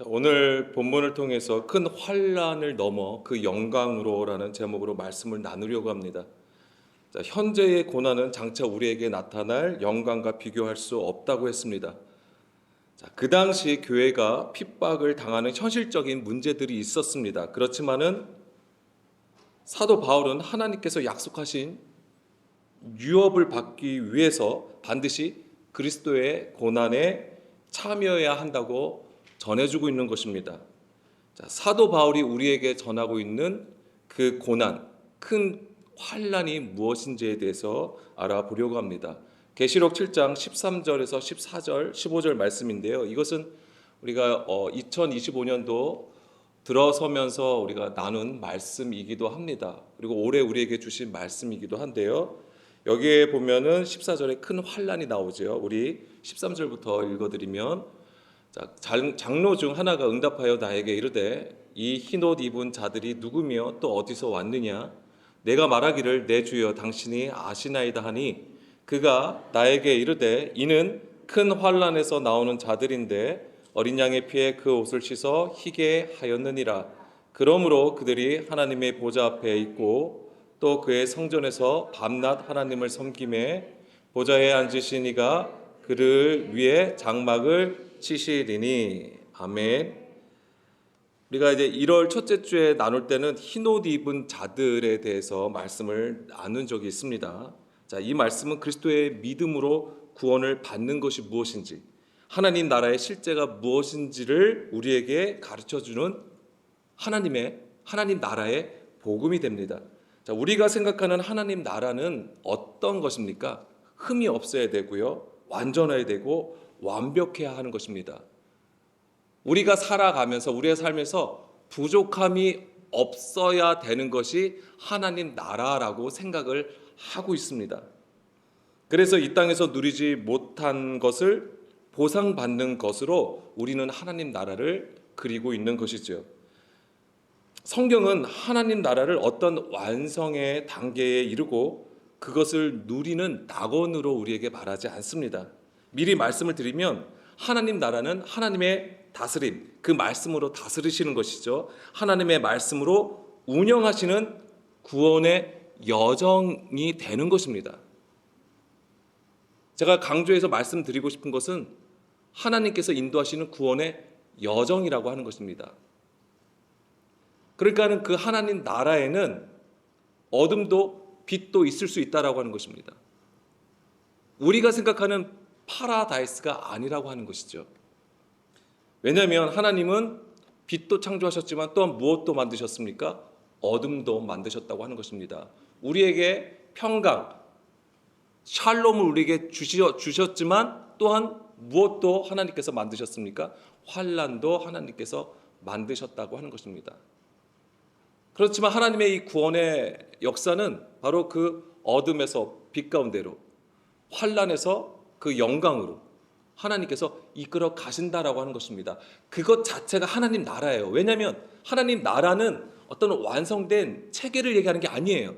자, 오늘 본문을 통해서 큰 환난을 넘어 그 영광으로라는 제목으로 말씀을 나누려고 합니다. 자, 현재의 고난은 장차 우리에게 나타날 영광과 비교할 수 없다고 했습니다. 자, 그 당시 교회가 핍박을 당하는 현실적인 문제들이 있었습니다. 그렇지만은 사도 바울은 하나님께서 약속하신 유업을 받기 위해서 반드시 그리스도의 고난에 참여해야 한다고 전해주고 있는 것입니다. 자, 사도 바울이 우리에게 전하고 있는 그 고난, 큰 환난이 무엇인지에 대해서 알아보려고 합니다. 계시록 7장 13절에서 14절, 15절 말씀인데요. 이것은 우리가 2025년도 들어서면서 우리가 나눈 말씀이기도 합니다. 그리고 올해 우리에게 주신 말씀이기도 한데요. 여기에 보면은 14절에 큰 환난이 나오죠. 우리 13절부터 읽어드리면, 자, 장로 중 하나가 응답하여 나에게 이르되 이 흰옷 입은 자들이 누구며 또 어디서 왔느냐? 내가 말하기를 내 주여 당신이 아시나이다 하니 그가 나에게 이르되 이는 큰 환난에서 나오는 자들인데 어린 양의 피에 그 옷을 씻어 희게 하였느니라. 그러므로 그들이 하나님의 보좌 앞에 있고 또 그의 성전에서 밤낮 하나님을 섬김에 보좌에 앉으신 이가 그를 위해 장막을 치시리니. 아멘. 우리가 이제 1월 첫째 주에 나눌 때는 흰옷 입은 자들에 대해서 말씀을 나눈 적이 있습니다. 자, 이 말씀은 그리스도의 믿음으로 구원을 받는 것이 무엇인지, 하나님 나라의 실제가 무엇인지를 우리에게 가르쳐주는 하나님 나라의 복음이 됩니다. 자, 우리가 생각하는 하나님 나라는 어떤 것입니까? 흠이 없어야 되고요, 완전해야 되고 완벽해야 하는 것입니다. 우리가 살아가면서 우리의 삶에서 부족함이 없어야 되는 것이 하나님 나라라고 생각을 하고 있습니다. 그래서 이 땅에서 누리지 못한 것을 보상받는 것으로 우리는 하나님 나라를 그리고 있는 것이죠. 성경은 하나님 나라를 어떤 완성의 단계에 이르고 그것을 누리는 낙원으로 우리에게 말하지 않습니다. 미리 말씀을 드리면 하나님 나라는 하나님의 다스림, 그 말씀으로 다스리시는 것이죠. 하나님의 말씀으로 운영하시는 구원의 여정이 되는 것입니다. 제가 강조해서 말씀드리고 싶은 것은 하나님께서 인도하시는 구원의 여정이라고 하는 것입니다. 그러니까 그 하나님 나라에는 어둠도 빛도 있을 수 있다라고 하는 것입니다. 우리가 생각하는 파라다이스가 아니라고 하는 것이죠. 왜냐하면 하나님은 빛도 창조하셨지만 또한 무엇도 만드셨습니까? 어둠도 만드셨다고 하는 것입니다. 우리에게 평강, 샬롬을 우리에게 주셨지만 또한 무엇도 하나님께서 만드셨습니까? 환난도 하나님께서 만드셨다고 하는 것입니다. 그렇지만 하나님의 이 구원의 역사는 바로 그 어둠에서 빛 가운데로, 환난에서 그 영광으로 하나님께서 이끌어 가신다라고 하는 것입니다. 그것 자체가 하나님 나라예요. 왜냐하면 하나님 나라는 어떤 완성된 체계를 얘기하는 게 아니에요.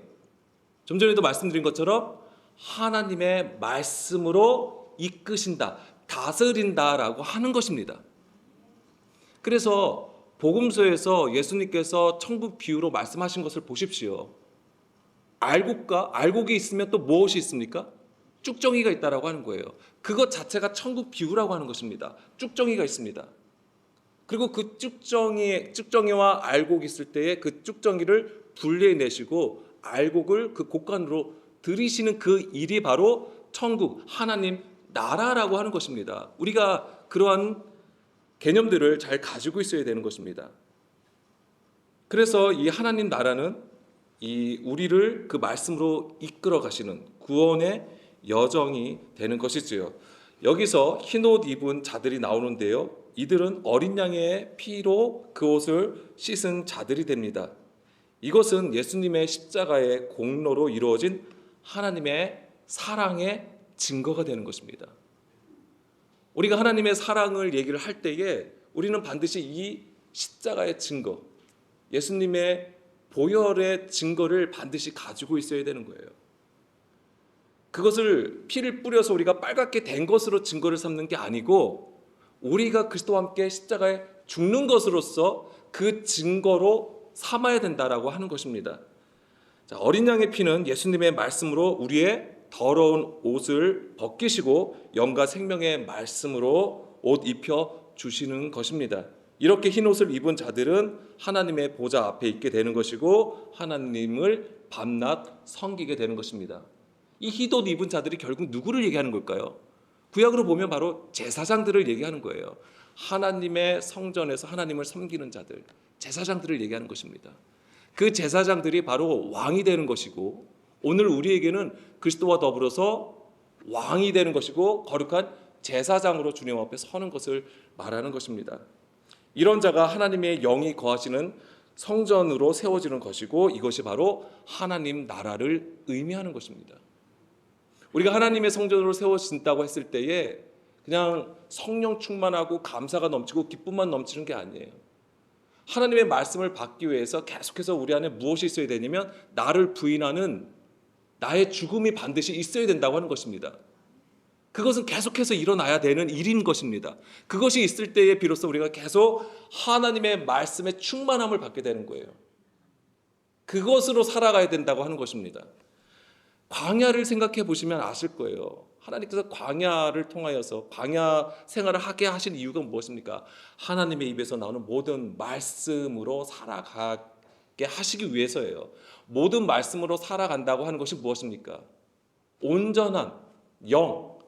좀 전에도 말씀드린 것처럼 하나님의 말씀으로 이끄신다, 다스린다라고 하는 것입니다. 그래서 복음서에서 예수님께서 천국 비유로 말씀하신 것을 보십시오. 알곡이 있으면 또 무엇이 있습니까? 쭉정이가 있다라고 하는 거예요. 그것 자체가 천국 비유라고 하는 것입니다. 쭉정이가 있습니다. 그리고 그 쭉정이와 알곡이 있을 때에 그 쭉정이를 분리해내시고 알곡을 그 곳간으로 들이시는 그 일이 바로 천국, 하나님 나라라고 하는 것입니다. 우리가 그러한 개념들을 잘 가지고 있어야 되는 것입니다. 그래서 이 하나님 나라는 이 우리를 그 말씀으로 이끌어 가시는 구원의 여정이 되는 것이지요. 여기서 흰옷 입은 자들이 나오는데요. 이들은 어린 양의 피로 그 옷을 씻은 자들이 됩니다. 이것은 예수님의 십자가의 공로로 이루어진 하나님의 사랑의 증거가 되는 것입니다. 우리가 하나님의 사랑을 얘기를 할 때에 우리는 반드시 이 십자가의 증거, 예수님의 보혈의 증거를 반드시 가지고 있어야 되는 거예요. 그것을 피를 뿌려서 우리가 빨갛게 된 것으로 증거를 삼는 게 아니고 우리가 그리스도와 함께 십자가에 죽는 것으로서 그 증거로 삼아야 된다라고 하는 것입니다. 자, 어린 양의 피는 예수님의 말씀으로 우리의 더러운 옷을 벗기시고 영과 생명의 말씀으로 옷 입혀 주시는 것입니다. 이렇게 흰 옷을 입은 자들은 하나님의 보좌 앞에 있게 되는 것이고 하나님을 밤낮 섬기게 되는 것입니다. 이 흰 옷 입은 자들이 결국 누구를 얘기하는 걸까요? 구약으로 보면 바로 제사장들을 얘기하는 거예요. 하나님의 성전에서 하나님을 섬기는 자들, 제사장들을 얘기하는 것입니다. 그 제사장들이 바로 왕이 되는 것이고 오늘 우리에게는 그리스도와 더불어서 왕이 되는 것이고 거룩한 제사장으로 주님 앞에 서는 것을 말하는 것입니다. 이런 자가 하나님의 영이 거하시는 성전으로 세워지는 것이고 이것이 바로 하나님 나라를 의미하는 것입니다. 우리가 하나님의 성전으로 세워진다고 했을 때에 그냥 성령 충만하고 감사가 넘치고 기쁨만 넘치는 게 아니에요. 하나님의 말씀을 받기 위해서 계속해서 우리 안에 무엇이 있어야 되냐면 나를 부인하는 나의 죽음이 반드시 있어야 된다고 하는 것입니다. 그것은 계속해서 일어나야 되는 일인 것입니다. 그것이 있을 때에 비로소 우리가 계속 하나님의 말씀의 충만함을 받게 되는 거예요. 그것으로 살아가야 된다고 하는 것입니다. 광야를 생각해 보시면 아실 거예요. 하나님께서 광야를 통하여서 광야 생활을 하게 하신 이유가 무엇입니까? 하나님의 입에서 나오는 모든 말씀으로 살아가게 하시기 위해서예요. 모든 말씀으로 살아간다고 하는 것이 무엇입니까? 온전한 영,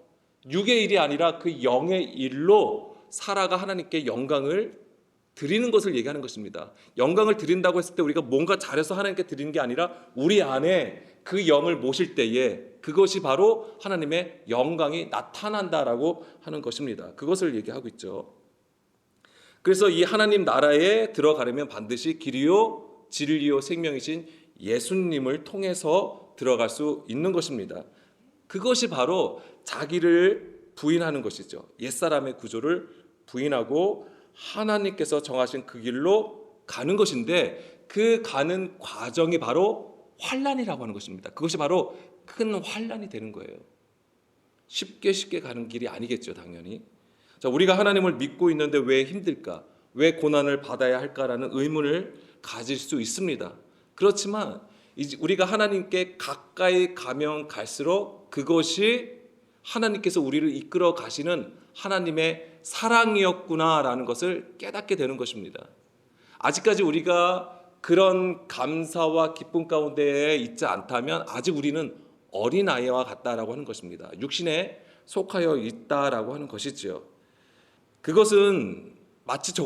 육의 일이 아니라 그 영의 일로 살아가 하나님께 영광을 드리는 것을 얘기하는 것입니다. 영광을 드린다고 했을 때 우리가 뭔가 잘해서 하나님께 드리는 게 아니라 우리 안에 그 영을 모실 때에 그것이 바로 하나님의 영광이 나타난다라고 하는 것입니다. 그것을 얘기하고 있죠. 그래서 이 하나님 나라에 들어가려면 반드시 길이요 진리요 생명이신 예수님을 통해서 들어갈 수 있는 것입니다. 그것이 바로 자기를 부인하는 것이죠. 옛사람의 구조를 부인하고 하나님께서 정하신 그 길로 가는 것인데 그 가는 과정이 바로 환난이라고 하는 것입니다. 그것이 바로 큰 환난이 되는 거예요. 쉽게 가는 길이 아니겠죠, 당연히. 자, 우리가 하나님을 믿고 있는데 왜 힘들까? 왜 고난을 받아야 할까라는 의문을 가질 수 있습니다. 그렇지만 우리가 하나님께 가까이 가면 갈수록 그것이 하나님께서 우리를 이끌어 가시는 하나님의 사랑이었구나라는 것을 깨닫게 되는 것입니다. 아직까지 우리가 그런 감사와 기쁨 가운데에 있지 않다면 아직 우리는 어린아이와 같다라고 하는 것입니다. 육신에 속하여 있다라고 하는 것이지요. 그것은 마치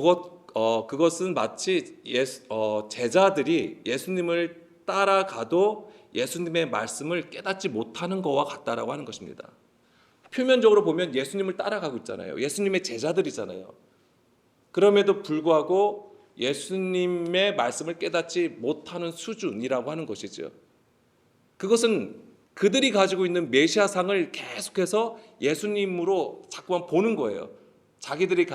제자들이 예수님을 따라가도 예수님의 말씀을 깨닫지 못하는 것과 같다라고 하는 것입니다. 표면적으로 보면 예수님을 따라가고 있잖아요. 예수님의 제자들이잖아요. 그럼에도 불구하고 예수님의 말씀을 깨닫지 못하는 수준이라고 하는 것이죠. 그것은 그들이 가지고 있는 메시아상을 계속해서 예수님으로 자꾸만 보는 거예요. 자기들이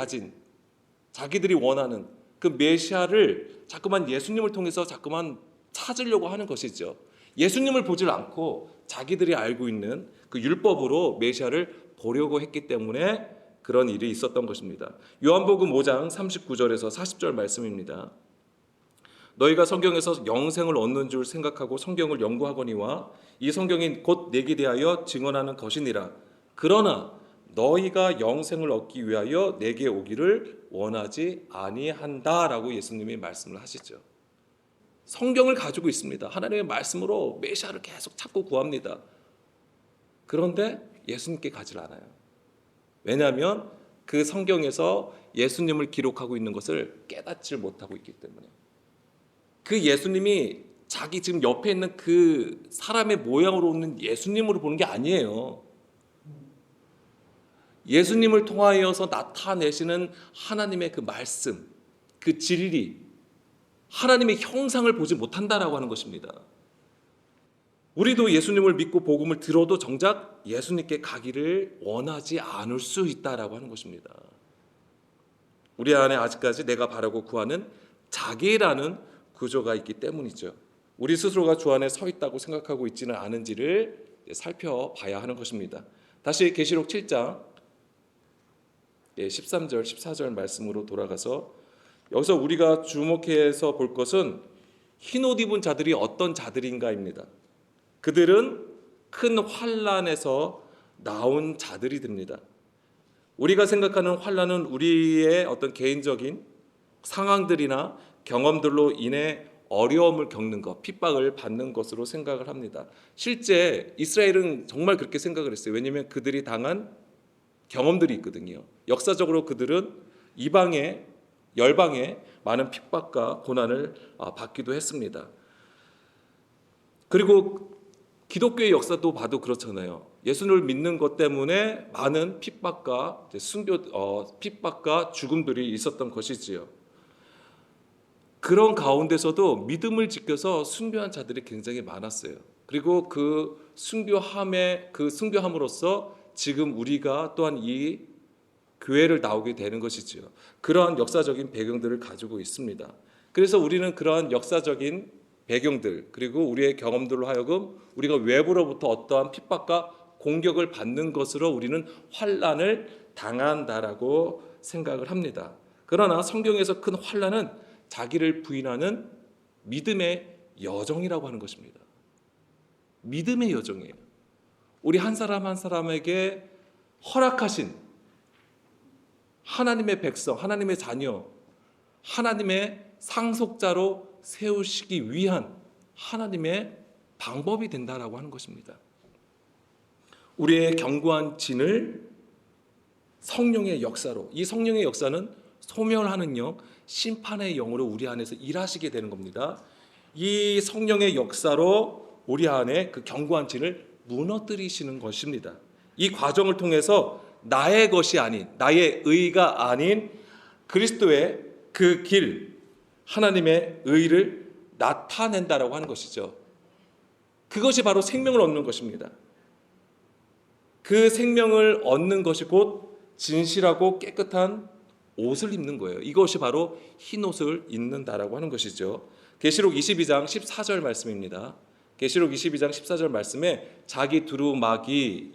원하는 그 메시아를 자꾸만 예수님을 통해서 자꾸만 찾으려고 하는 것이죠. 예수님을 보질 않고 자기들이 알고 있는 그 율법으로 메시아를 보려고 했기 때문에 그런 일이 있었던 것입니다. 요한복음 5장 39절에서 40절 말씀입니다. 너희가 성경에서 영생을 얻는 줄 생각하고 성경을 연구하거니와 이 성경이 곧 내게 대하여 증언하는 것이니라. 그러나 너희가 영생을 얻기 위하여 내게 오기를 원하지 아니한다라고 예수님이 말씀을 하시죠. 성경을 가지고 있습니다. 하나님의 말씀으로 메시아를 계속 찾고 구합니다. 그런데 예수님께 가지 않아요. 왜냐하면 그 성경에서 예수님을 기록하고 있는 것을 깨닫지 못하고 있기 때문에. 그 예수님이 자기 지금 옆에 있는 그 사람의 모양으로 오는 예수님으로 보는 게 아니에요. 예수님을 통하여서 나타내시는 하나님의 그 말씀, 그 진리, 하나님의 형상을 보지 못한다라고 하는 것입니다. 우리도 예수님을 믿고 복음을 들어도 정작 예수님께 가기를 원하지 않을 수 있다라고 하는 것입니다. 우리 안에 아직까지 내가 바라고 구하는 자기라는 구조가 있기 때문이죠. 우리 스스로가 주 안에 서 있다고 생각하고 있지는 않은지를 살펴봐야 하는 것입니다. 다시 계시록 7장 13절 14절 말씀으로 돌아가서 여기서 우리가 주목해서 볼 것은 흰옷 입은 자들이 어떤 자들인가입니다. 그들은 큰 환난에서 나온 자들이 됩니다. 우리가 생각하는 환난은 우리의 어떤 개인적인 상황들이나 경험들로 인해 어려움을 겪는 것, 핍박을 받는 것으로 생각을 합니다. 실제 이스라엘은 정말 그렇게 생각을 했어요. 왜냐하면 그들이 당한 경험들이 있거든요. 역사적으로 그들은 이방의 열방의 많은 핍박과 고난을 받기도 했습니다. 그리고 기독교의 역사도 봐도 그렇잖아요. 예수를 믿는 것 때문에 많은 핍박과 핍박과 죽음들이 있었던 것이지요. 그런 가운데서도 믿음을 지켜서 순교한 자들이 굉장히 많았어요. 그리고 그 순교함으로써 지금 우리가 또한 이 교회를 나오게 되는 것이지요. 그러한 역사적인 배경들을 가지고 있습니다. 그래서 우리는 그러한 역사적인 배경들 그리고 우리의 경험들로 하여금 우리가 외부로부터 어떠한 핍박과 공격을 받는 것으로 우리는 환난을 당한다라고 생각을 합니다. 그러나 성경에서 큰 환난은 자기를 부인하는 믿음의 여정이라고 하는 것입니다. 믿음의 여정이에요. 우리 한 사람 한 사람에게 허락하신 하나님의 백성, 하나님의 자녀, 하나님의 상속자로 세우시기 위한 하나님의 방법이 된다라고 하는 것입니다. 우리의 견고한 진을 성령의 역사로, 이 성령의 역사는 소멸하는 영, 심판의 영으로 우리 안에서 일하시게 되는 겁니다. 이 성령의 역사로 우리 안에 그 견고한 진을 무너뜨리시는 것입니다. 이 과정을 통해서 나의 것이 아닌, 나의 의가 아닌 그리스도의 그 길, 하나님의 의를 나타낸다라고 하는 것이죠. 그것이 바로 생명을 얻는 것입니다. 그 생명을 얻는 것이 곧 진실하고 깨끗한 옷을 입는 거예요. 이것이 바로 흰 옷을 입는다라고 하는 것이죠. 계시록 22장 14절 말씀입니다. 계시록 22장 14절 말씀에 자기 두루마기,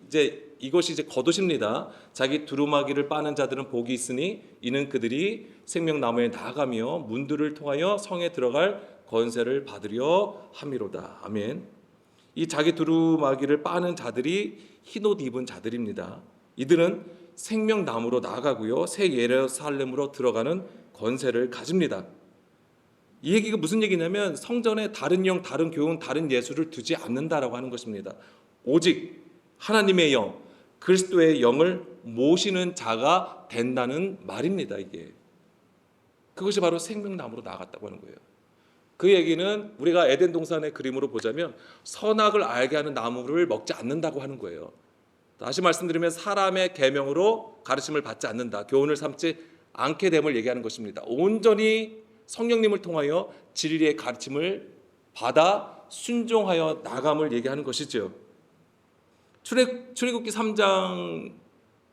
이것이 겉옷입니다. 자기 두루마기를 빠는 자들은 복이 있으니 이는 그들이 생명나무에 나아가며 문들을 통하여 성에 들어갈 권세를 받으려 함이로다. 아멘. 이 자기 두루마기를 빠는 자들이 흰옷 입은 자들입니다. 이들은 생명나무로 나아가고요, 새 예루살렘으로 들어가는 권세를 가집니다. 이 얘기가 무슨 얘기냐면 성전에 다른 영, 다른 교훈, 다른 예수를 두지 않는다라고 하는 것입니다. 오직 하나님의 영, 그리스도의 영을 모시는 자가 된다는 말입니다. 이게 그것이 바로 생명나무로 나아갔다고 하는 거예요. 그 얘기는 우리가 에덴 동산의 그림으로 보자면 선악을 알게 하는 나무를 먹지 않는다고 하는 거예요. 다시 말씀드리면 사람의 계명으로 가르침을 받지 않는다, 교훈을 삼지 않게 됨을 얘기하는 것입니다. 온전히 성령님을 통하여 진리의 가르침을 받아 순종하여 나감을 얘기하는 것이죠. 출애굽기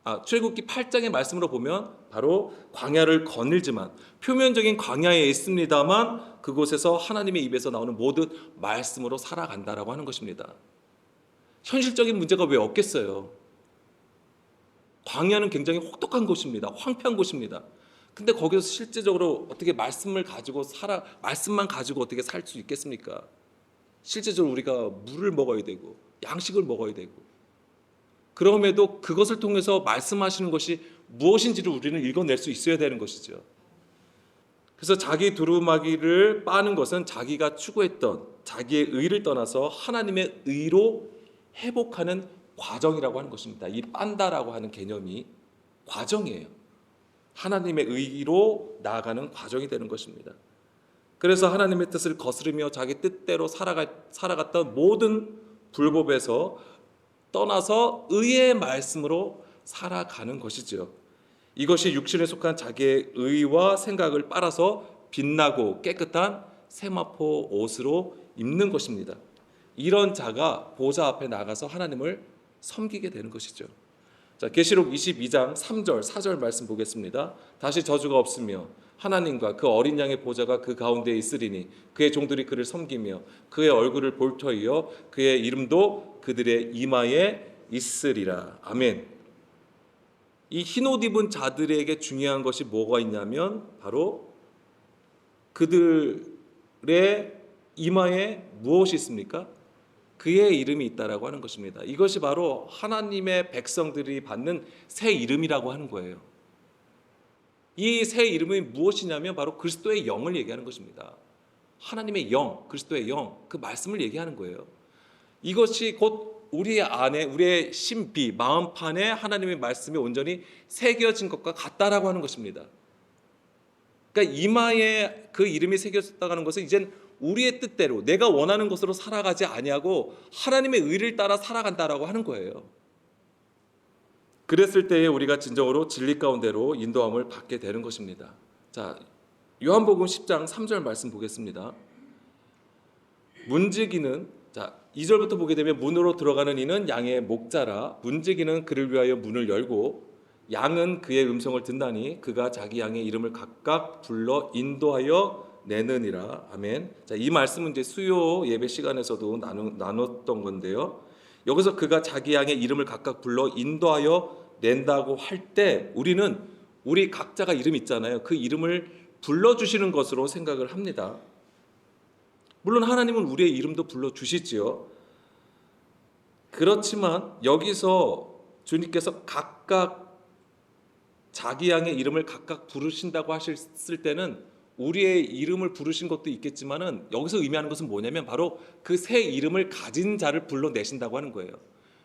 8장의 말씀으로 보면 바로 광야를 거닐지만, 표면적인 광야에 있습니다만 그곳에서 하나님의 입에서 나오는 모든 말씀으로 살아간다라고 하는 것입니다. 현실적인 문제가 왜 없겠어요? 광야는 굉장히 혹독한 곳입니다. 황폐한 곳입니다. 근데 거기서 실제적으로 어떻게 말씀만 가지고 어떻게 살 수 있겠습니까? 실제적으로 우리가 물을 먹어야 되고 양식을 먹어야 되고, 그럼에도 그것을 통해서 말씀하시는 것이 무엇인지를 우리는 읽어낼 수 있어야 되는 것이죠. 그래서 자기 두루마기를 빠는 것은 자기가 추구했던 자기의 의를 떠나서 하나님의 의로 회복하는 과정이라고 하는 것입니다. 이 빤다라고 하는 개념이 과정이에요. 하나님의 의로 나아가는 과정이 되는 것입니다. 그래서 하나님의 뜻을 거스르며 자기 뜻대로 살아갔던 모든 불법에서 떠나서 의의 말씀으로 살아가는 것이죠. 이것이 육신에 속한 자기의 의와 생각을 빨아서 빛나고 깨끗한 세마포 옷으로 입는 것입니다. 이런 자가 보좌 앞에 나가서 하나님을 섬기게 되는 것이죠. 자, 계시록 22장 3절 4절 말씀 보겠습니다. 다시 저주가 없으며 하나님과 그 어린 양의 보좌가 그 가운데 있으리니 그의 종들이 그를 섬기며 그의 얼굴을 볼 터이요 그의 이름도 그들의 이마에 있으리라. 아멘. 이 흰옷 입은 자들에게 중요한 것이 뭐가 있냐면 바로 그들의 이마에 무엇이 있습니까? 그의 이름이 있다라고 하는 것입니다. 이것이 바로 하나님의 백성들이 받는 새 이름이라고 하는 거예요. 이 새 이름이 무엇이냐면 바로 그리스도의 영을 얘기하는 것입니다. 하나님의 영, 그리스도의 영, 그 말씀을 얘기하는 거예요. 이것이 곧 우리 안에, 우리의 심비, 마음판에 하나님의 말씀이 온전히 새겨진 것과 같다라고 하는 것입니다. 그러니까 이마에 그 이름이 새겨졌다고 하는 것은 이젠 우리의 뜻대로 내가 원하는 것으로 살아가지 아니하고 하나님의 의를 따라 살아간다라고 하는 거예요. 그랬을 때에 우리가 진정으로 진리 가운데로 인도함을 받게 되는 것입니다. 자, 요한복음 10장 3절 말씀 보겠습니다. 문지기는, 자 2절부터 보게 되면 문으로 들어가는 이는 양의 목자라. 문지기는 그를 위하여 문을 열고 양은 그의 음성을 듣나니 그가 자기 양의 이름을 각각 불러 인도하여 내느니라. 아멘. 자, 이 말씀은 이제 수요 예배 시간에서도 나눴던 건데요. 여기서 그가 자기 양의 이름을 각각 불러 인도하여 낸다고 할 때 우리는 우리 각자가 이름 있잖아요. 그 이름을 불러주시는 것으로 생각을 합니다. 물론 하나님은 우리의 이름도 불러주시지요. 그렇지만 여기서 주님께서 각각 자기 양의 이름을 각각 부르신다고 하셨을 때는 우리의 이름을 부르신 것도 있겠지만은 여기서 의미하는 것은 뭐냐면 바로 그 새 이름을 가진 자를 불러내신다고 하는 거예요.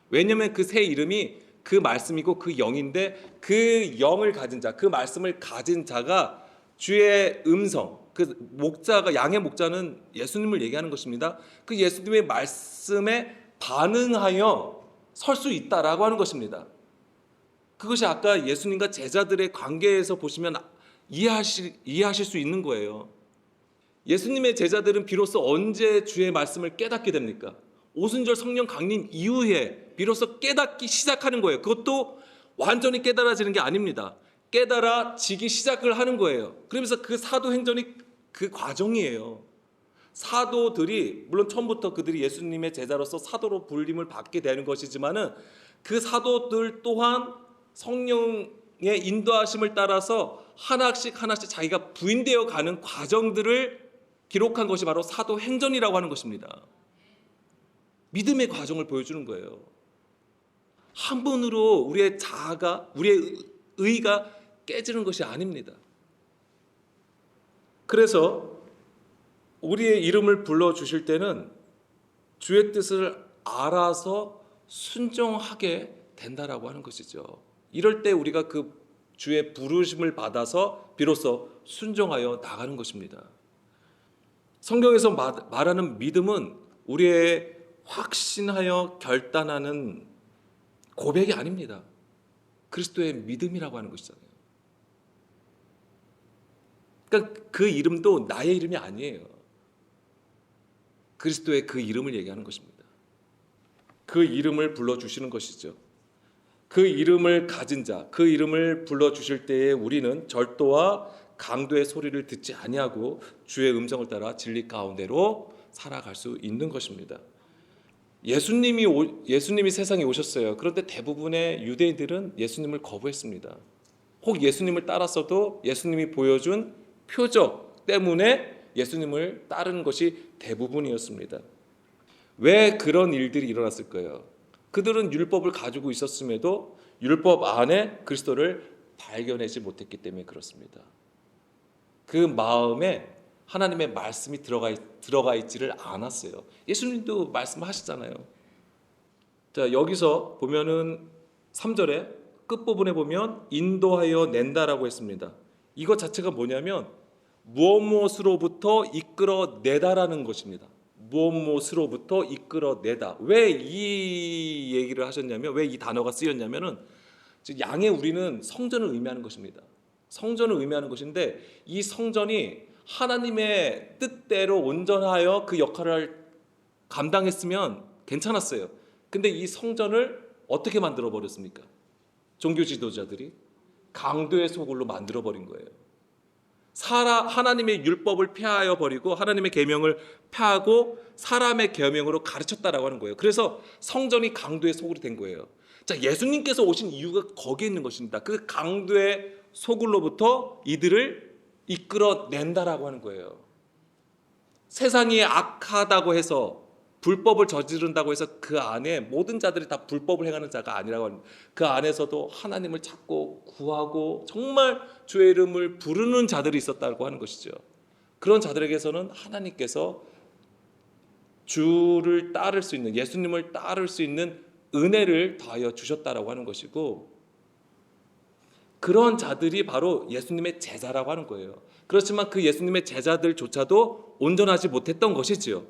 왜냐하면 그 새 이름이 그 말씀이고 그 영인데 그 영을 가진 자, 그 말씀을 가진 자가 주의 음성, 그 목자가, 양의 목자는 예수님을 얘기하는 것입니다. 그 예수님의 말씀에 반응하여 설 수 있다라고 하는 것입니다. 그것이 아까 예수님과 제자들의 관계에서 보시면 이해하실 수 있는 거예요. 예수님의 제자들은 비로소 언제 주의 말씀을 깨닫게 됩니까? 오순절 성령 강림 이후에 비로소 깨닫기 시작하는 거예요. 그것도 완전히 깨달아지는 게 아닙니다. 깨달아지기 시작을 하는 거예요. 그러면서 그 사도행전이 그 과정이에요. 사도들이 물론 처음부터 그들이 예수님의 제자로서 사도로 불림을 받게 되는 것이지만은 그 사도들 또한 성령의 인도하심을 따라서 하나씩 자기가 부인되어 가는 과정들을 기록한 것이 바로 사도행전이라고 하는 것입니다. 믿음의 과정을 보여주는 거예요. 한 번으로 우리의 자아가, 우리의 의가 깨지는 것이 아닙니다. 그래서 우리의 이름을 불러주실 때는 주의 뜻을 알아서 순종하게 된다라고 하는 것이죠. 이럴 때 우리가 그 주의 부르심을 받아서 비로소 순종하여 나가는 것입니다. 성경에서 말하는 믿음은 우리의 확신하여 결단하는 고백이 아닙니다. 그리스도의 믿음이라고 하는 것이잖아요. 그러니까 그 이름도 나의 이름이 아니에요. 그리스도의 그 이름을 얘기하는 것입니다. 그 이름을 불러주시는 것이죠. 그 이름을 가진 자, 그 이름을 불러주실 때에 우리는 절도와 강도의 소리를 듣지 아니하고 주의 음성을 따라 진리 가운데로 살아갈 수 있는 것입니다. 예수님이 세상에 오셨어요. 그런데 대부분의 유대인들은 예수님을 거부했습니다. 혹 예수님을 따랐어도 예수님이 보여준 표적 때문에 예수님을 따르는 것이 대부분이었습니다. 왜 그런 일들이 일어났을 거예요? 그들은 율법을 가지고 있었음에도 율법 안에 그리스도를 발견하지 못했기 때문에 그렇습니다. 그 마음에 하나님의 말씀이 들어가 있지를 않았어요. 예수님도 말씀하시잖아요. 자, 여기서 보면은 3절에 끝부분에 보면 인도하여 낸다라고 했습니다. 이것 자체가 뭐냐면 무엇으로부터 이끌어내다라는 것입니다. 무엇으로부터 이끌어내다. 왜 이 얘기를 하셨냐면, 왜 이 단어가 쓰였냐면은 양의 우리는 성전을 의미하는 것입니다. 성전을 의미하는 것인데 이 성전이 하나님의 뜻대로 온전하여 그 역할을 감당했으면 괜찮았어요. 근데 이 성전을 어떻게 만들어 버렸습니까? 종교 지도자들이 강도의 소굴로 만들어 버린 거예요. 하나님의 율법을 폐하여 버리고 하나님의 계명을 폐하고 사람의 계명으로 가르쳤다라고 하는 거예요. 그래서 성전이 강도의 소굴이 된 거예요. 자, 예수님께서 오신 이유가 거기에 있는 것입니다. 그 강도의 소굴로부터 이들을 이끌어낸다라고 하는 거예요. 세상이 악하다고 해서 불법을 저지른다고 해서 그 안에 모든 자들이 다 불법을 행하는 자가 아니라고 합니다. 그 안에서도 하나님을 찾고 구하고 정말 주의 이름을 부르는 자들이 있었다고 하는 것이죠. 그런 자들에게서는 하나님께서 주를 따를 수 있는, 예수님을 따를 수 있는 은혜를 더하여 주셨다라고 하는 것이고, 그런 자들이 바로 예수님의 제자라고 하는 거예요. 그렇지만 그 예수님의 제자들조차도 온전하지 못했던 것이지요.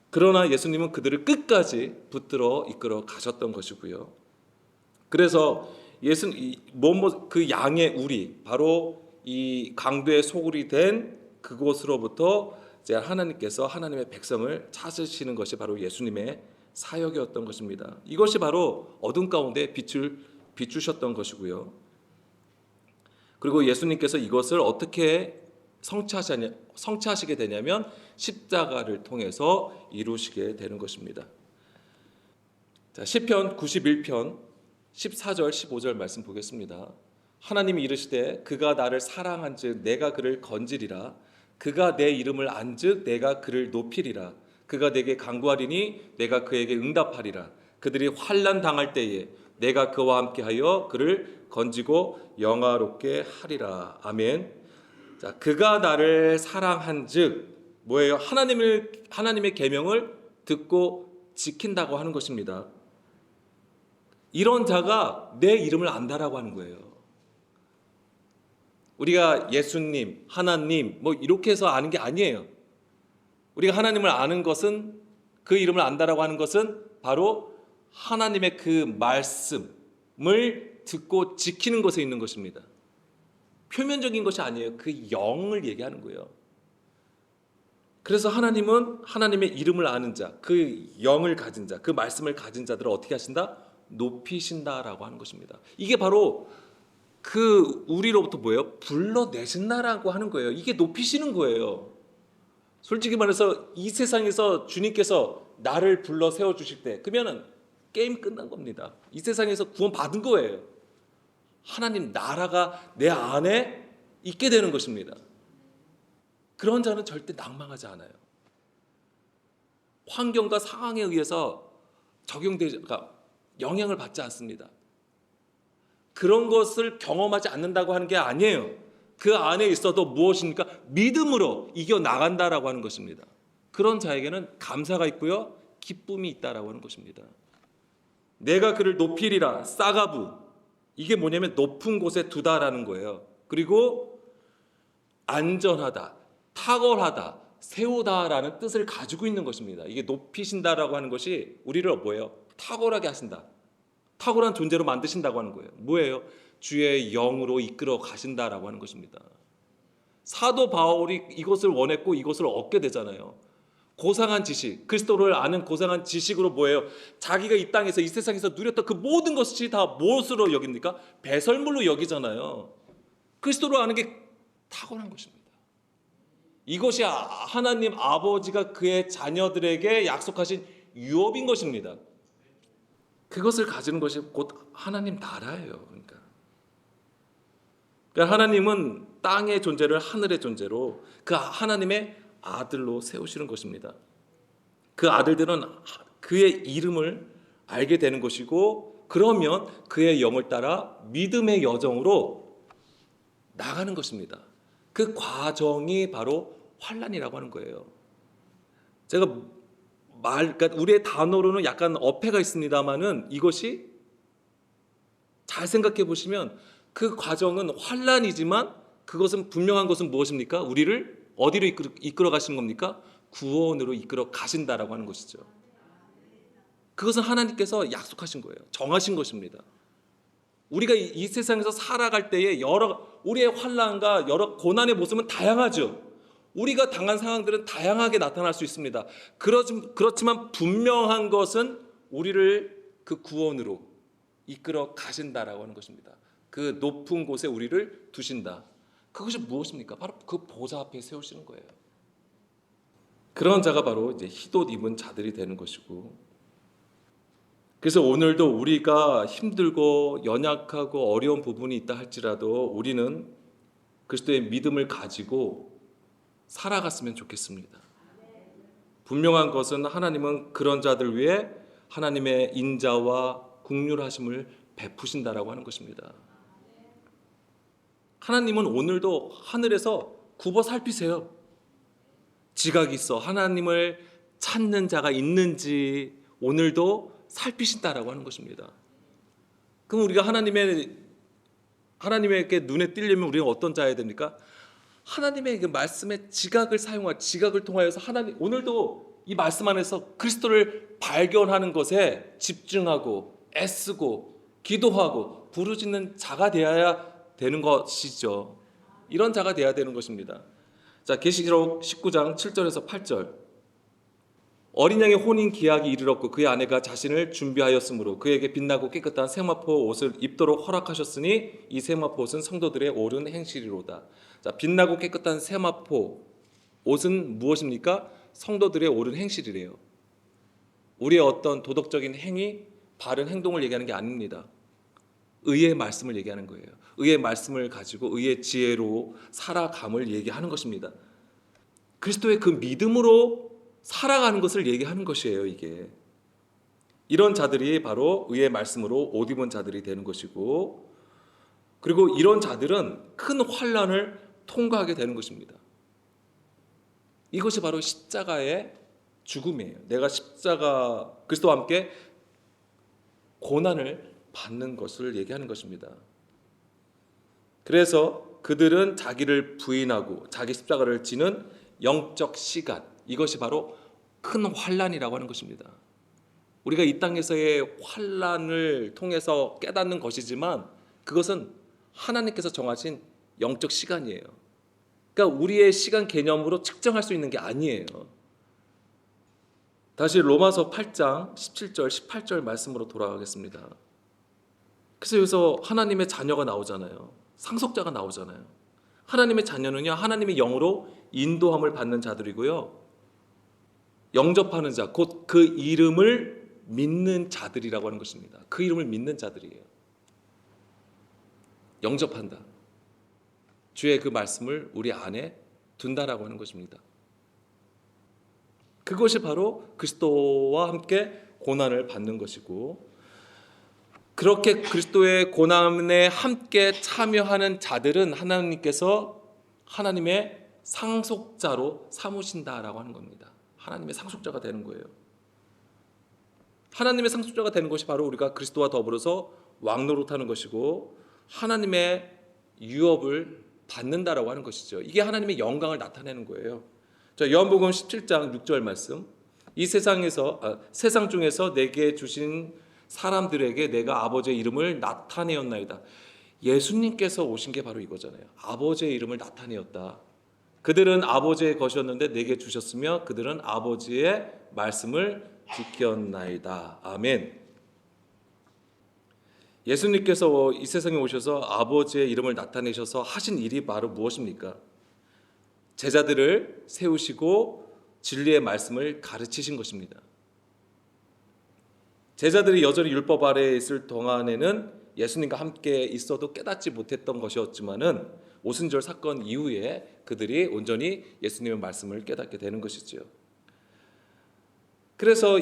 그러나 예수님은 그들을 끝까지 붙들어 이끌어 가셨던 것이고요. 그래서 그 양의 우리, 바로 이 강도의 소굴이 된 그곳으로부터 이제 하나님께서 하나님의 백성을 찾으시는 것이 바로 예수님의 사역이었던 것입니다. 이것이 바로 어둠 가운데 빛을 비추셨던 것이고요. 그리고 예수님께서 이것을 어떻게 성취하시게 되냐면 십자가를 통해서 이루시게 되는 것입니다. 자, 시편 91편 14절 15절 말씀 보겠습니다. 하나님이 이르시되 그가 나를 사랑한즉 내가 그를 건지리라. 그가 내 이름을 안즉 내가 그를 높이리라. 그가 내게 간구하리니 내가 그에게 응답하리라. 그들이 환난 당할 때에 내가 그와 함께하여 그를 건지고 영화롭게 하리라. 아멘. 자, 그가 나를 사랑한즉 뭐예요? 하나님의 계명을 듣고 지킨다고 하는 것입니다. 이런 자가 내 이름을 안다라고 하는 거예요. 우리가 예수님, 하나님 뭐 이렇게 해서 아는 게 아니에요. 우리가 하나님을 아는 것은, 그 이름을 안다라고 하는 것은 바로 하나님의 그 말씀을 듣고 지키는 것에 있는 것입니다. 표면적인 것이 아니에요. 그 영을 얘기하는 거예요. 그래서 하나님은 하나님의 이름을 아는 자, 그 영을 가진 자, 그 말씀을 가진 자들을 어떻게 하신다? 높이신다라고 하는 것입니다. 이게 바로 그 우리로부터 뭐예요? 불러내신다라고 하는 거예요. 이게 높이시는 거예요. 솔직히 말해서 이 세상에서 주님께서 나를 불러 세워주실 때 그러면은 게임 끝난 겁니다. 이 세상에서 구원 받은 거예요. 하나님 나라가 내 안에 있게 되는 것입니다. 그런 자는 절대 낭망하지 않아요. 환경과 상황에 의해서 영향을 받지 않습니다. 그런 것을 경험하지 않는다고 하는 게 아니에요. 그 안에 있어도 무엇입니까? 믿음으로 이겨나간다라고 하는 것입니다. 그런 자에게는 감사가 있고요, 기쁨이 있다라고 하는 것입니다. 내가 그를 높이리라. 싸가부, 이게 뭐냐면 높은 곳에 두다라는 거예요. 그리고 안전하다, 탁월하다, 세우다라는 뜻을 가지고 있는 것입니다. 이게 높이신다라고 하는 것이 우리를 뭐예요? 탁월하게 하신다, 탁월한 존재로 만드신다고 하는 거예요. 뭐예요? 주의 영으로 이끌어 가신다라고 하는 것입니다. 사도 바울이 이것을 원했고 이것을 얻게 되잖아요. 고상한 지식, 그리스도를 아는 고상한 지식으로 뭐예요? 자기가 이 땅에서, 이 세상에서 누렸던 그 모든 것이 다 무엇으로 여깁니까? 배설물로 여기잖아요. 그리스도를 아는 게 탁월한 것입니다. 이것이 하나님 아버지가 그의 자녀들에게 약속하신 유업인 것입니다. 그것을 가지는 것이 곧 하나님 나라예요. 그러니까 하나님은 땅의 존재를 하늘의 존재로, 그 하나님의 아들로 세우시는 것입니다. 그 아들들은 그의 이름을 알게 되는 것이고, 그러면 그의 영을 따라 믿음의 여정으로 나가는 것입니다. 그 과정이 바로 환난이라고 하는 거예요. 제가 그러니까 우리의 단어로는 약간 어폐가 있습니다만은 이것이 잘 생각해 보시면 그 과정은 환난이지만 그것은 분명한 것은 무엇입니까? 우리를 어디로 이끌어 가시는 겁니까? 구원으로 이끌어 가신다라고 하는 것이죠. 그것은 하나님께서 약속하신 거예요. 정하신 것입니다. 우리가 이 세상에서 살아갈 때에 우리의 환난과 여러 고난의 모습은 다양하죠. 우리가 당한 상황들은 다양하게 나타날 수 있습니다. 그렇지만 분명한 것은 우리를 그 구원으로 이끌어 가신다라고 하는 것입니다. 그 높은 곳에 우리를 두신다. 그것이 무엇입니까? 바로 그 보좌 앞에 세우시는 거예요. 그런 자가 바로 이제 흰옷 입은 자들이 되는 것이고, 그래서 오늘도 우리가 힘들고 연약하고 어려운 부분이 있다 할지라도 우리는 그리스도의 믿음을 가지고 살아갔으면 좋겠습니다. 분명한 것은 하나님은 그런 자들 위해 하나님의 인자와 긍휼하심을 베푸신다라고 하는 것입니다. 하나님은 오늘도 하늘에서 굽어 살피세요. 지각이 있어 하나님을 찾는 자가 있는지 오늘도 살피신다라고 하는 것입니다. 그럼 우리가 하나님에게 눈에 띄려면 우리가 어떤 자여야 됩니까? 하나님의 그 말씀의 지각을 통하여서 하나님 오늘도 이 말씀 안에서 그리스도를 발견하는 것에 집중하고 애쓰고 기도하고 부르짖는 자가 되어야 되는 것이죠. 이런 자가 되어야 되는 것입니다. 자, 계시록 19장 7절에서 8절. 어린 양의 혼인 기약이 이르렀고 그의 아내가 자신을 준비하였으므로 그에게 빛나고 깨끗한 세마포 옷을 입도록 허락하셨으니 이 세마포 옷은 성도들의 옳은 행실이로다. 자, 빛나고 깨끗한 세마포 옷은 무엇입니까? 성도들의 옳은 행실이래요. 우리의 어떤 도덕적인 행위, 바른 행동을 얘기하는 게 아닙니다. 의의 말씀을 얘기하는 거예요. 의의 말씀을 가지고 의의 지혜로 살아감을 얘기하는 것입니다. 그리스도의 그 믿음으로 살아가는 것을 얘기하는 것이에요. 이게 이런 자들이 바로 의의 말씀으로 옷 입은 자들이 되는 것이고, 그리고 이런 자들은 큰 환난을 통과하게 되는 것입니다. 이것이 바로 십자가의 죽음이에요. 내가 그리스도와 함께 고난을 받는 것을 얘기하는 것입니다. 그래서 그들은 자기를 부인하고 자기 십자가를 지는 영적 시간, 이것이 바로 큰 환난이라고 하는 것입니다. 우리가 이 땅에서의 환난을 통해서 깨닫는 것이지만 그것은 하나님께서 정하신 영적 시간이에요. 그러니까 우리의 시간 개념으로 측정할 수 있는 게 아니에요. 다시 로마서 8장 17절 18절 말씀으로 돌아가겠습니다. 그래서 여기서 하나님의 자녀가 나오잖아요. 상속자가 나오잖아요. 하나님의 자녀는요, 하나님의 영으로 인도함을 받는 자들이고요, 영접하는 자, 곧 그 이름을 믿는 자들이라고 하는 것입니다. 그 이름을 믿는 자들이에요. 영접한다. 주의 그 말씀을 우리 안에 둔다라고 하는 것입니다. 그것이 바로 그리스도와 함께 고난을 받는 것이고, 그렇게 그리스도의 고난에 함께 참여하는 자들은 하나님께서 하나님의 상속자로 삼으신다라고 하는 겁니다. 하나님의 상속자가 되는 거예요. 하나님의 상속자가 되는 것이 바로 우리가 그리스도와 더불어서 왕노릇하는 것이고 하나님의 유업을 받는다라고 하는 것이죠. 이게 하나님의 영광을 나타내는 거예요. 자, 요한복음 17장 6절 말씀. 이 세상 중에서 내게 주신 사람들에게 내가 아버지의 이름을 나타내었나이다. 예수님께서 오신 게 바로 이거잖아요. 아버지의 이름을 나타내었다. 그들은 아버지의 것이었는데 내게 주셨으며 그들은 아버지의 말씀을 지켰나이다. 아멘. 예수님께서 이 세상에 오셔서 아버지의 이름을 나타내셔서 하신 일이 바로 무엇입니까? 제자들을 세우시고 진리의 말씀을 가르치신 것입니다. 제자들이 여전히 율법 아래에 있을 동안에는 예수님과 함께 있어도 깨닫지 못했던 것이었지만은 오순절 사건 이후에 그들이 온전히 예수님의 말씀을 깨닫게 되는 것이죠. 그래서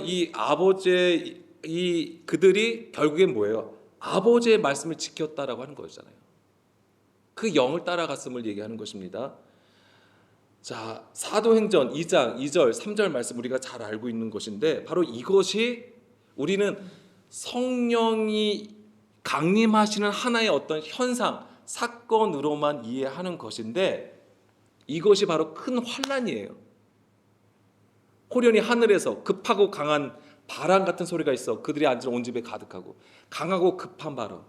그들이 결국엔 뭐예요? 아버지의 말씀을 지켰다라고 하는 거잖아요. 그 영을 따라갔음을 얘기하는 것입니다. 자, 사도행전 2장 2절 3절 말씀 우리가 잘 알고 있는 것인데 바로 이것이 우리는 성령이 강림하시는 하나의 어떤 현상, 사건으로만 이해하는 것인데 이것이 바로 큰 환난이에요. 호련히 하늘에서 급하고 강한 바람 같은 소리가 있어 그들이 앉은 온 집에 가득하고 강하고 급한 바람.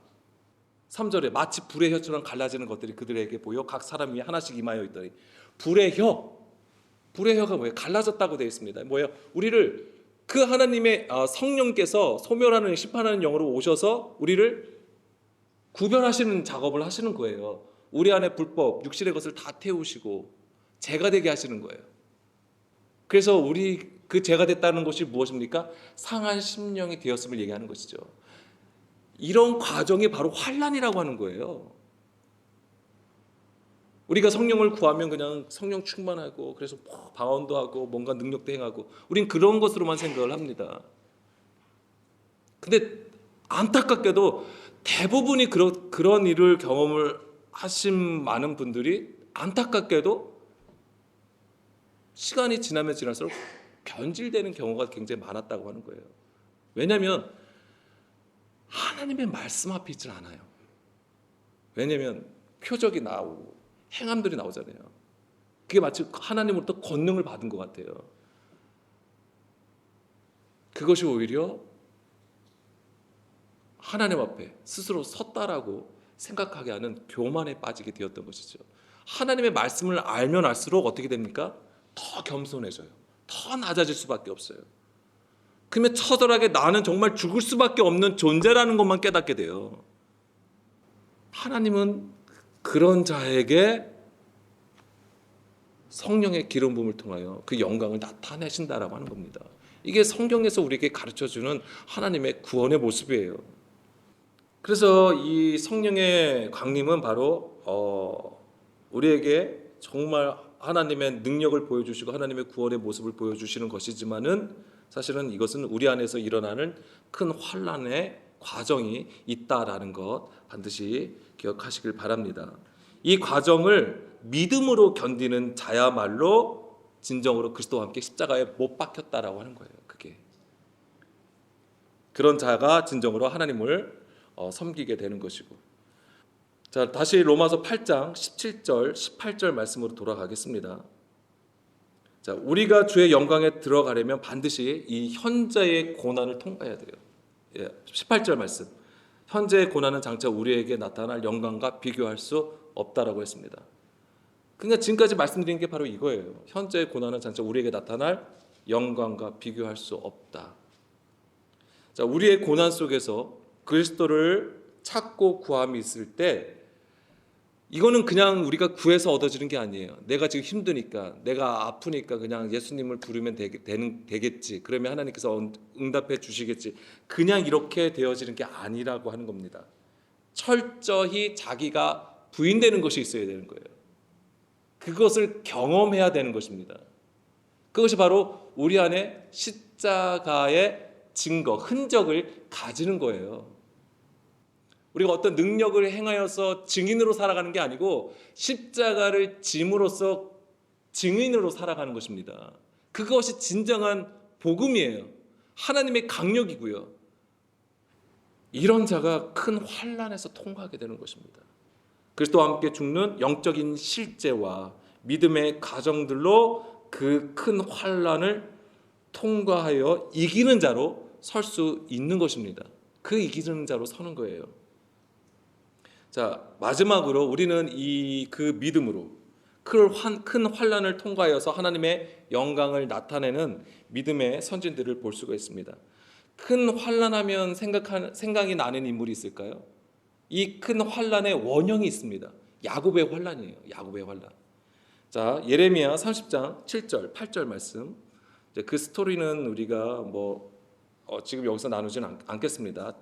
3절에 마치 불의 혀처럼 갈라지는 것들이 그들에게 보여 각 사람 위에 하나씩 임하여 있더니 불의 혀가 뭐예요? 갈라졌다고 되어 있습니다. 뭐예요? 우리를 그 하나님의 성령께서 소멸하는 심판하는 영으로 오셔서 우리를 구별하시는 작업을 하시는 거예요. 우리 안에 불법, 육신의 것을 다 태우시고 죄가 되게 하시는 거예요. 그래서 우리 그 죄가 됐다는 것이 무엇입니까? 상한 심령이 되었음을 얘기하는 것이죠. 이런 과정이 바로 환난이라고 하는 거예요. 우리가 성령을 구하면 그냥 성령 충만하고 그래서 뭐 방언도 하고 뭔가 능력도 행하고 우린 그런 것으로만 생각을 합니다. 근데 안타깝게도 대부분이 그런 일을 경험을 하신 많은 분들이 안타깝게도 시간이 지나면 지날수록 변질되는 경우가 굉장히 많았다고 하는 거예요. 왜냐하면 하나님의 말씀 앞에 있질 않아요. 왜냐하면 표적이 나오고 행함들이 나오잖아요. 그게 마치 하나님으로부터 권능을 받은 것 같아요. 그것이 오히려 하나님 앞에 스스로 섰다라고 생각하게 하는 교만에 빠지게 되었던 것이죠. 하나님의 말씀을 알면 알수록 어떻게 됩니까? 더 겸손해져요. 더 낮아질 수밖에 없어요. 그러면 처절하게 나는 정말 죽을 수밖에 없는 존재라는 것만 깨닫게 돼요. 하나님은 그런 자에게 성령의 기름 부음을 통하여 그 영광을 나타내신다라고 하는 겁니다. 이게 성경에서 우리에게 가르쳐주는 하나님의 구원의 모습이에요. 그래서 이 성령의 강림은 바로 우리에게 정말 하나님의 능력을 보여주시고 하나님의 구원의 모습을 보여주시는 것이지만은 사실은 이것은 우리 안에서 일어나는 큰 환난의 과정이 있다라는 것 반드시 기억하시길 바랍니다. 이 과정을 믿음으로 견디는 자야말로 진정으로 그리스도와 함께 십자가에 못 박혔다라고 하는 거예요. 그게 그런 자가 진정으로 하나님을 섬기게 되는 것이고. 자, 다시 로마서 8장 17절 18절 말씀으로 돌아가겠습니다. 자, 우리가 주의 영광에 들어가려면 반드시 이 현재의 고난을 통과해야 돼요. 18절 말씀. 현재의 고난은 장차 우리에게 나타날 영광과 비교할 수 없다라고 했습니다. 그러니까 지금까지 말씀드린 게 바로 이거예요. 현재의 고난은 장차 우리에게 나타날 영광과 비교할 수 없다. 자, 우리의 고난 속에서 그리스도를 찾고 구함이 있을 때 이거는 그냥 우리가 구해서 얻어지는 게 아니에요. 내가 지금 힘드니까, 내가 아프니까 그냥 예수님을 부르면 되겠지. 그러면 하나님께서 응답해 주시겠지. 그냥 이렇게 되어지는 게 아니라고 하는 겁니다. 철저히 자기가 부인되는 것이 있어야 되는 거예요. 그것을 경험해야 되는 것입니다. 그것이 바로 우리 안에 십자가의 증거, 흔적을 가지는 거예요. 우리가 어떤 능력을 행하여서 증인으로 살아가는 게 아니고 십자가를 짐으로써 증인으로 살아가는 것입니다. 그것이 진정한 복음이에요. 하나님의 강력이고요. 이런 자가 큰 환난에서 통과하게 되는 것입니다. 그리스도와 함께 죽는 영적인 실제와 믿음의 가정들로 그 큰 환난을 통과하여 이기는 자로 설 수 있는 것입니다. 그 이기는 자로 서는 거예요. 자, 마지막으로 우리는 그 믿음으로 큰 환난을 통과하여서 하나님의 영광을 나타내는 믿음의 선진들을 볼 수가 있습니다. 큰 환난하면 생각이 나는 인물이 있을까요? 이 큰 환난의 원형이 있습니다. 야곱의 환난이에요. 야곱의 환난. 자, 예레미야 30장 7절 8절 말씀. 그 스토리는 우리가 지금 여기서 나누지는 않겠습니다.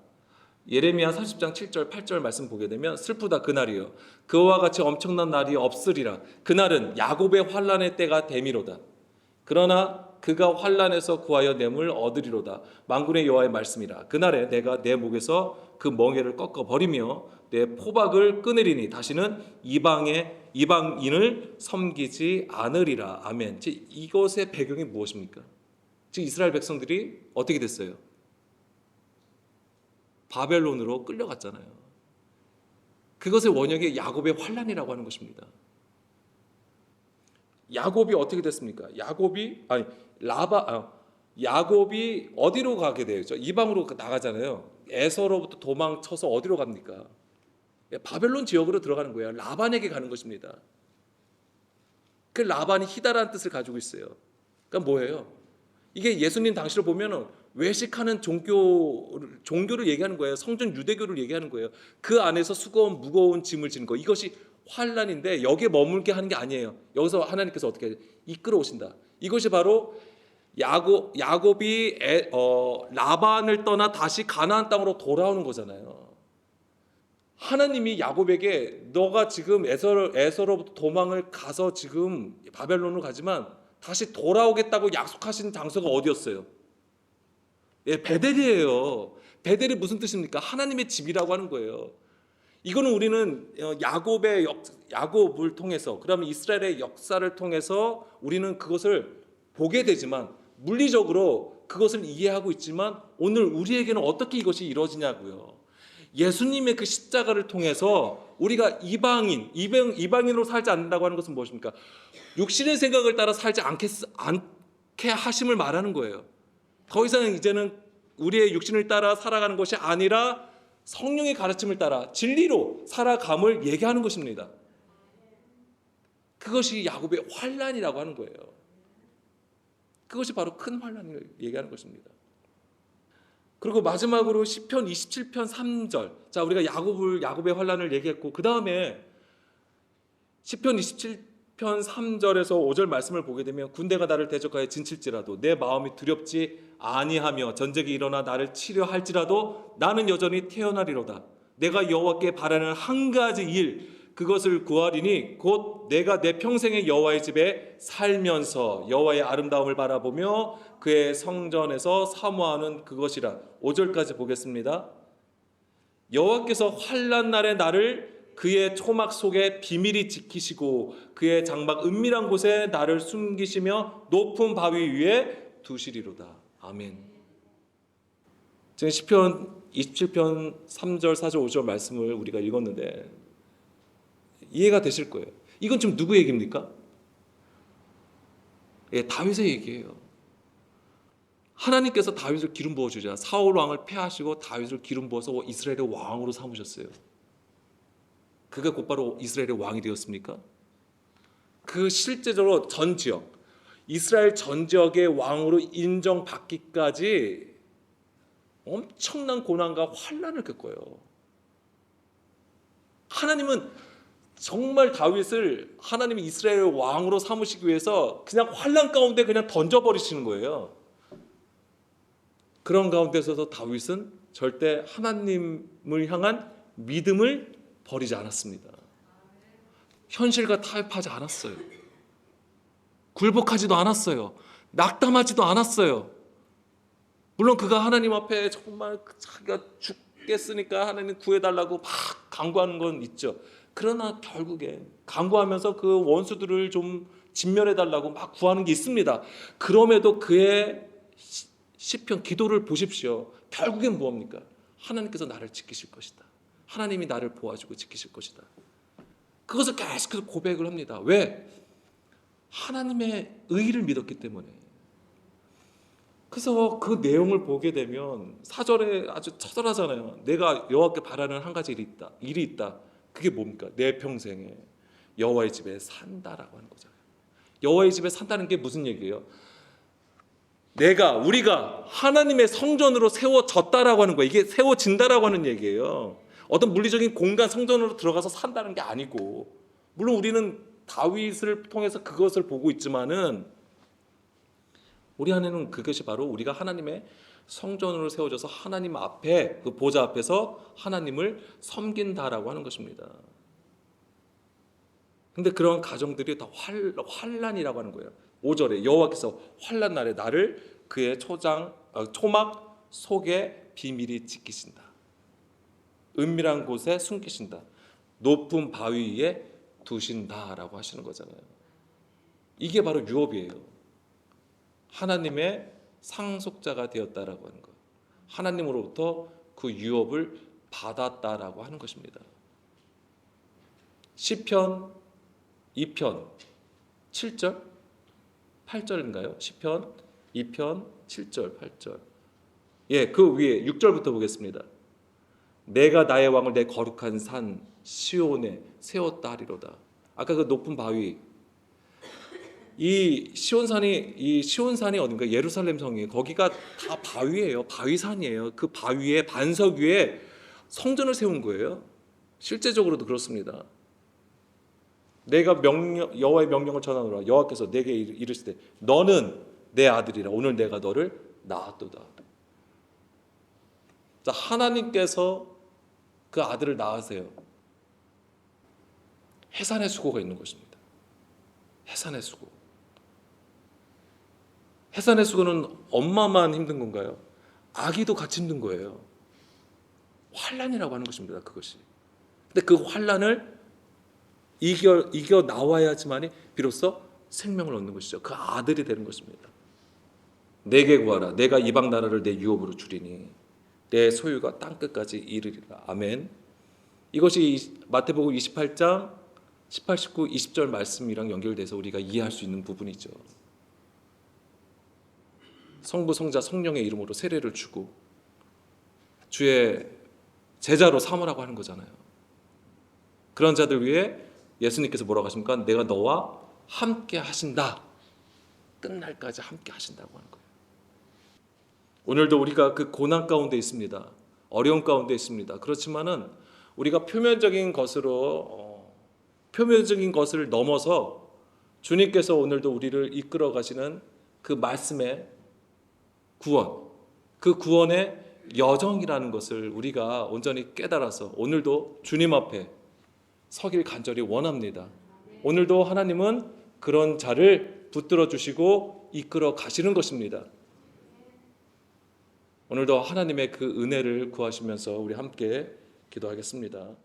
예레미야 30장 7절 8절 말씀 보게 되면 슬프다 그날이요 그와 같이 엄청난 날이 없으리라. 그날은 야곱의 환난의 때가 되미로다. 그러나 그가 환난에서 구하여 냄을 얻으리로다. 만군의 여호와의 말씀이라. 그날에 내가 내 목에서 그 멍에를 꺾어 버리며 내 포박을 끊으리니 다시는 이방인을 섬기지 않으리라. 아멘. 이것의 배경이 무엇입니까? 지금 이스라엘 백성들이 어떻게 됐어요? 바벨론으로 끌려갔잖아요. 그것의 원형이 야곱의 환난이라고 하는 것입니다. 야곱이 어떻게 됐습니까? 야곱이 어디로 가게 되죠? 이방으로 나가잖아요. 에서로부터 도망쳐서 어디로 갑니까? 바벨론 지역으로 들어가는 거예요. 라반에게 가는 것입니다. 그 라반이 희다라는 뜻을 가지고 있어요. 그러니까 뭐예요? 이게 예수님 당시로 보면은 외식하는 종교를 얘기하는 거예요. 성전 유대교를 얘기하는 거예요. 그 안에서 무거운 짐을 지는 거. 이것이 환난인데 여기에 머물게 하는 게 아니에요. 여기서 하나님께서 어떻게 이끌어 오신다. 이것이 바로 야곱이 라반을 떠나 다시 가나안 땅으로 돌아오는 거잖아요. 하나님이 야곱에게 너가 지금 에서로부터 도망을 가서 지금 바벨론으로 가지만 다시 돌아오겠다고 약속하신 장소가 어디였어요? 예, 베델이에요. 베델이 무슨 뜻입니까? 하나님의 집이라고 하는 거예요. 이거는 우리는 야곱을 통해서, 그러면 이스라엘의 역사를 통해서 우리는 그것을 보게 되지만 물리적으로 그것을 이해하고 있지만 오늘 우리에게는 어떻게 이것이 이루어지냐고요. 예수님의 그 십자가를 통해서 우리가 이방인으로 살지 않는다고 하는 것은 무엇입니까? 육신의 생각을 따라 살지 않게 하심을 말하는 거예요. 더 이상 이제는 우리의 육신을 따라 살아가는 것이 아니라 성령의 가르침을 따라 진리로 살아감을 얘기하는 것입니다. 그것이 야곱의 환난이라고 하는 거예요. 그것이 바로 큰 환난을 얘기하는 것입니다. 그리고 마지막으로 시편 27편 3절. 자, 우리가 야곱의 환난을 얘기했고 그 다음에 시편 27편 3절에서 5절 말씀을 보게 되면 군대가 나를 대적하여 진칠지라도 내 마음이 두렵지 아니하며 전쟁이 일어나 나를 치려 할지라도 나는 여전히 태어나리로다. 내가 여호와께 바라는 한 가지 일 그것을 구하리니 곧 내가 내 평생의 여호와의 집에 살면서 여호와의 아름다움을 바라보며 그의 성전에서 사모하는 그것이라. 5절까지 보겠습니다. 여호와께서 환난 날에 나를 그의 초막 속에 비밀히 지키시고 그의 장막 은밀한 곳에 나를 숨기시며 높은 바위 위에 두시리로다. 아멘. 지금 시편 27편 3절 4절 5절 말씀을 우리가 읽었는데 이해가 되실 거예요. 이건 지금 누구 얘기입니까? 예, 다윗의 얘기예요. 하나님께서 다윗을 기름 부어주자 사울 왕을 패하시고 다윗을 기름 부어서 이스라엘의 왕으로 삼으셨어요. 그가 곧바로 이스라엘의 왕이 되었습니까? 그 실제적으로 전 지역, 이스라엘 전 지역의 왕으로 인정받기까지 엄청난 고난과 환난을 겪어요. 하나님은 정말 다윗을 하나님이 이스라엘의 왕으로 삼으시기 위해서 그냥 환난 가운데 그냥 던져버리시는 거예요. 그런 가운데서도 다윗은 절대 하나님을 향한 믿음을 버리지 않았습니다. 현실과 타협하지 않았어요. 굴복하지도 않았어요. 낙담하지도 않았어요. 물론 그가 하나님 앞에 정말 자기가 죽겠으니까 하나님 구해달라고 막 간구하는 건 있죠. 그러나 결국에 간구하면서 그 원수들을 좀 진멸해달라고 막 구하는 게 있습니다. 그럼에도 그의 시편 기도를 보십시오. 결국엔 무엇입니까? 하나님께서 나를 지키실 것이다. 하나님이 나를 보아주고 지키실 것이다. 그것을 계속해서 고백을 합니다. 왜? 하나님의 의를 믿었기 때문에. 그래서 그 내용을 보게 되면 4절에 아주 처절하잖아요. 내가 여호와께 바라는 한 가지 일이 있다. 그게 뭡니까? 내 평생에 여호와의 집에 산다라고 하는 거잖아요. 여호와의 집에 산다는 게 무슨 얘기예요? 우리가 하나님의 성전으로 세워졌다라고 하는 거예요. 이게 세워진다라고 하는 얘기예요. 어떤 물리적인 공간 성전으로 들어가서 산다는 게 아니고, 물론 우리는 다윗을 통해서 그것을 보고 있지만은 우리 안에는 그것이 바로 우리가 하나님의 성전으로 세워져서 하나님 앞에 그 보좌 앞에서 하나님을 섬긴다라고 하는 것입니다. 근데 그런 가정들이 다 환난이라고 하는 거예요. 5절에 여호와께서 환난 날에 나를 그의 초막 속에 비밀히 지키신다. 은밀한 곳에 숨기신다. 높은 바위 위에 두신다라고 하시는 거잖아요. 이게 바로 유업이에요. 하나님의 상속자가 되었다라고 하는 것. 하나님으로부터 그 유업을 받았다라고 하는 것입니다. 시편 2편 7절 8절인가요? 시편 2편 7절 8절. 예, 그 위에 6절부터 보겠습니다. 내가 나의 왕을 내 거룩한 산 시온에 세웠다 하리로다. 아까 그 높은 바위, 이 시온산이 어딘가? 예루살렘 성이에요. 거기가 다 바위예요. 바위산이에요. 그 바위에 반석 위에 성전을 세운 거예요. 실제적으로도 그렇습니다. 내가 여호와의 명령을 전하노라. 여호와께서 내게 이르시되 너는 내 아들이라. 오늘 내가 너를 낳았도다. 자, 하나님께서 그 아들을 낳으세요. 해산의 수고가 있는 것입니다. 해산의 수고. 해산의 수고는 엄마만 힘든 건가요? 아기도 같이 힘든 거예요. 환난이라고 하는 것입니다. 그것이. 근데 그 환난을 이겨 나와야지만이 비로소 생명을 얻는 것이죠. 그 아들이 되는 것입니다. 내게 구하라. 내가 이방 나라를 내 유업으로 주리니 내 소유가 땅 끝까지 이르리라. 아멘. 이것이 마태복음 28장 18, 19, 20절 말씀이랑 연결돼서 우리가 이해할 수 있는 부분이죠. 성부, 성자, 성령의 이름으로 세례를 주고 주의 제자로 삼으라고 하는 거잖아요. 그런 자들 위해 예수님께서 뭐라고 하십니까? 내가 너와 함께 하신다. 끝날까지 함께 하신다고 하는 거예요. 오늘도 우리가 그 고난 가운데 있습니다. 어려움 가운데 있습니다. 그렇지만은 우리가 표면적인 것을 넘어서 주님께서 오늘도 우리를 이끌어 가시는 그 말씀의 구원, 그 구원의 여정이라는 것을 우리가 온전히 깨달아서 오늘도 주님 앞에 서길 간절히 원합니다. 오늘도 하나님은 그런 자를 붙들어 주시고 이끌어 가시는 것입니다. 오늘도 하나님의 그 은혜를 구하시면서 우리 함께 기도하겠습니다.